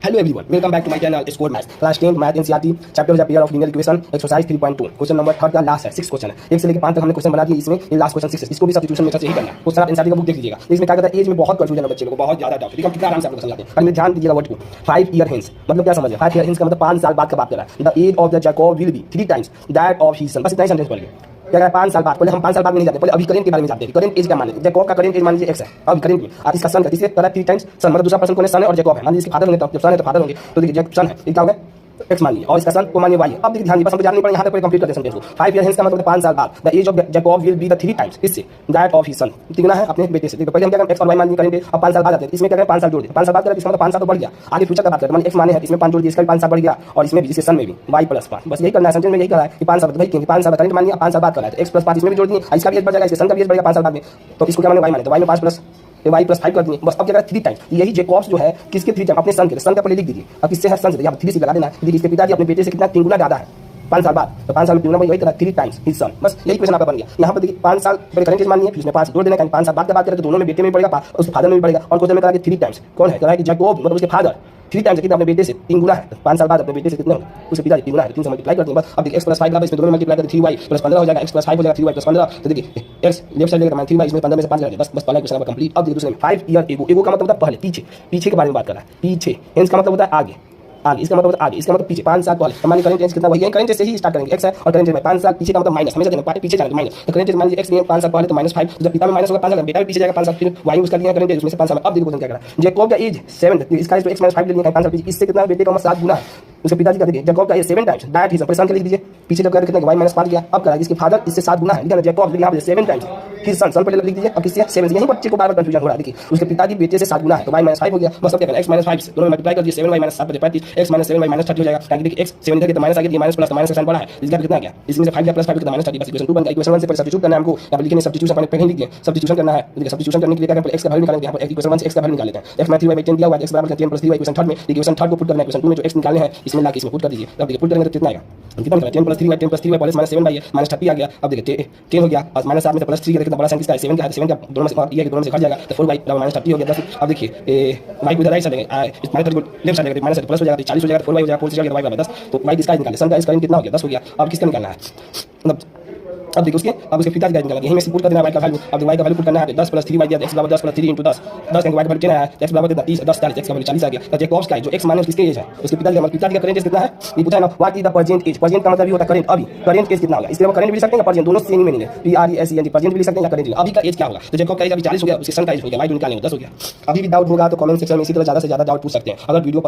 Hello everyone, welcome back to my channel score maths class 10 math NCERT chapter है pair of linear equation exercise 3.2 question number 3 का last है 6 question है 1 से लेकर 5 तक हमने क्वेश्चन बना दिए। इसमें ये लास्ट क्वेश्चन 6 है, इसको भी सब्स्टिट्यूशन मेथड से ही करना है। क्वेश्चन आप एनसीईआरटी का बुक देख लीजिएगा। इसमें क्या कहता है, एज में बहुत कंफ्यूजन है बच्चे लोगों को, बहुत ज्यादा डाउट है। हम कितना आराम से आपको समझाते हैं, पर ध्यान दीजिएगा। वर्ड को 5 ईयर हेंस मतलब क्या समझ है? 5 ईयर हेंस का मतलब 5 साल बाद का बात कर रहा है। The age of the Jacob will be 3 times that of his son. बस इतना ही सेंटेंस पढ़ लीजिए। क्या है 5 साल बाद? पहले हम 5 साल बाद में नहीं जाते, पहले अभी करेंट के बारे में जानते हैं। करेंट एज क्या मान लीजिए? जैकब का करेंट एज मान लीजिए x है, अब करेंट में आप इसका सन का तीसरे तरह 3 टाइम्स सन मतलब दूसरा पर्सन कौन है? सन है और जैकब है। मान लीजिए इसके फादर होंगे, तो जब सन है तो फादर होंगे, तो देखिए जब सन है ये क्या होगा? x मान लीजिए और इसका सन को मानिए y है। अब देखिए ध्यान दीजिए, बस हमको जानना नहीं पड़ेगा, यहाँ तक पूरे कंप्लीट कर दे सेंटेंस को। 5 ईयर हेंस का मतलब 5 साल बाद the age of Jacob will be the 3 times इससे दैट ऑफ हिज सन। तिगुना है अपने बेटे से। देखो पहले हम क्या करें, x और y मान लीजिए करेंगे, अब 5 साल बाद आते हैं। इसमें क्या करें, 5 साल जोड़ दे। 5 साल बाद करें, इसका मतलब 5 साल तो बढ़ गया। आगे फ्यूचर का बात करें, मान x माने है, इसमें 5 जोड़ दिए, इसका भी 5 साल बढ़ गया और इसमें भी, इसके सन में भी y प्लस 5। बस यही करना है सेंटेंस में, यही करा है कि 5 साल भाई क्योंकि 5 साल करेंट मान लिया, 5 साल बाद करा है तो x प्लस 5 इसमें भी जोड़ दिए, इसका भी एज बढ़ जाएगा, इसके सन का भी एज बढ़ेगा 5 साल बाद में। तो इसको क्या माने, y माने, तो y में 5 प्लस y प्लस 5 कर दिए। बस अब क्या करें, 3 टाइम्स। यही जैकब जो है किसके 3 टाइम? अपने सन के। सन का पहले लिख दीजिए। अब किससे है? सन से। यहाँ 3 से लगा देना। देखिए इसके पिताजी अपने बेटे से कितना 3 गुना ज्यादा है 5 साल बाद, तो 5 साल में 3 गुना वही तरह 3 टाइम्स हिज सन। बस यही क्वेश्चन आपका बन गया। यहाँ पर देखिए 5 साल पहले करेंट एज मानिए, फिर उसमें 5 जोड़ देना, 5 साल बाद की बात करें तो दोनों में बेटे में पड़ेगा, उसके फादर में भी पड़ेगा। और क्वेश्चन में करा कि 3 टाइम्स कौन है? करा कि जैकब मतलब उसके फादर 3 टाइम्स कितना? अपने बेटे से 3 गुना है। 5 साल बाद अपने बेटे से कितने होंगे? उसके पिताजी 3 गुना है, 3 से मल्टीप्लाई करते हैं। बस अब देखिए x प्लस 5 इसमें दोनों में मल्टीप्लाई करते 3y प्लस 15 हो जाएगा, x प्लस 5 हो जाएगा 3y प्लस 15। तो देखिए x लेफ्ट साइड लेकर 3y इसमें 15 में से 5 लगा दिया। बस पहला क्वेश्चन कंप्लीट। अब देखिए दूसरे में 5 ईयर एगो। एगो का मतलब होता है पहले, पीछे, पीछे के बारे में बात कर रहा है, पीछे। हेंस का मतलब होता है आगे, आगे। इसका मतलब होता है आगे, इसका मतलब पीछे। 5 साल पहले हमारी करंट एज कितना? वही है, करंट एज से ही स्टार्ट करेंगे। x है और करंट एज में 5 साल पीछे का मतलब माइनस, हमेशा देना पीछे जाना माइनस। तो करंट एज मान लीजिए x में 5 साल पहले तो -5, तो जब पिता में माइनस होगा 5 साल बेटा भी पीछे जाएगा 5 साल, फिर y उसका लिया करंट एज उसमें से 5 साल। अब देखो क्वेश्चन क्या कर रहा है, जैकब का एज 7, इसका एज तो x - 5 ले लिया 5 साल पीछे, इससे कितना? बेटे का 7 गुना है उसके पिताजी का। देखिए जैकब का age 7 times that his son के लिख दीजिए। पीछे जब कर कितना y - 5 गया, अब करा इसके फादर इससे 7 गुना है, ठीक है ना? जैकब यहाँ पे 7 टाइम्स हिज सन पहले लिख दीजिए। अब किससे? 7 यही बच्चे को बार-बार कंफ्यूजन हो रहा है। देखिए उसके पिताजी बेटे से 7 गुना है तो y - 5 हो गया। बस अब क्या करना, x - 5 दोनों में मल्टीप्लाई कर दिए, 7y - 7 35, x - 7y - 30 हो जाएगा। ताकि देखिए x 7 इधर के तो माइनस आ गया, माइनस प्लस, माइनस का साइन बड़ा है, इसका कितना आ गया? इसमें से 5 गया प्लस 5 कितना? -30। बस इक्वेशन 2 बन गया। इक्वेशन 1 से पहले सब्स्टिट्यूट करना है हमको। यहाँ पर लिखने सब्स्टिट्यूशन पहले लिख दिए, सब्स्टिट्यूशन करना है। देखिए सब्स्टिट्यूशन करने के लिए क्या करें, x का वैल्यू निकालेंगे। यहाँ पर इक्वेशन 1 से x का वैल्यू निकाल लेते हैं। x में 3y 10 दिया हुआ है, x बराबर 10 + 3y। इक्वेशन 3 में इक्वेशन 3 को पुट करना है, इक्वेशन 2 में जो x निकालने हैं इसमें लाके इसमें पुट कर दीजिए। अब देखिए पुट करेंगे तो कितना आएगा? कितना निकला? 10 + 3y 10 + 3y प्लस -7y है, -30 आ गया। अब देखिए 10 हो गया और -7 में से +3 कितना बड़ा साइन किसका है? 7 का है, 7 का दोनों में से ये दोनों में से घट जाएगा तो 4y -30 हो गया 10। अब देखिए y को इधर राइट साइड लेंगे, इस -30 को लेफ्ट साइड लेंगे, माइनस प्लस हो जाएगा 40 हो जाएगा, 4y हो जाएगा, 4 से जाएगा y बराबर 10। तो y किसका निकाले? सन का इसका कितना हो गया? 10 हो गया। अब किसका निकालना है? मतलब अब देखिए उसके, अब उसके पिताजी का निकालना है, यहीं में से पुट कर देना y का वैल्यू। अब y का वैल्यू पुट करना है, 10 + 3y दिया, x बराबर 10 + 3 × 10, 10 का y का वैल्यू कितना है? x बराबर कितना? 30, 10 40, x का वैल्यू 40 आ गया। तो जैकब का जो x माने किसके एज है? उसके पिताजी का। पिताजी का करंट एज कितना है ये पूछा है ना, what is the present age? Present का मतलब ये होता है करंट, अभी करंट एज कितना होगा? इसके करंट भी लिख सकते हैं, प्रेजेंट दोनों सेम मीनिंग है, PRESENT प्रेजेंट भी लिख सकते हैं या करंट। अभी का एज क्या होगा? तो जैकब का एज अभी 40 हो गया, उसके सन का एज हो गया, y निकालेंगे 10 हो गया। अभी भी डाउट होगा तो कमेंट सेक्शन में इसी तरह ज्यादा से ज्यादा डाउट पूछ सकते हैं। अगर वीडियो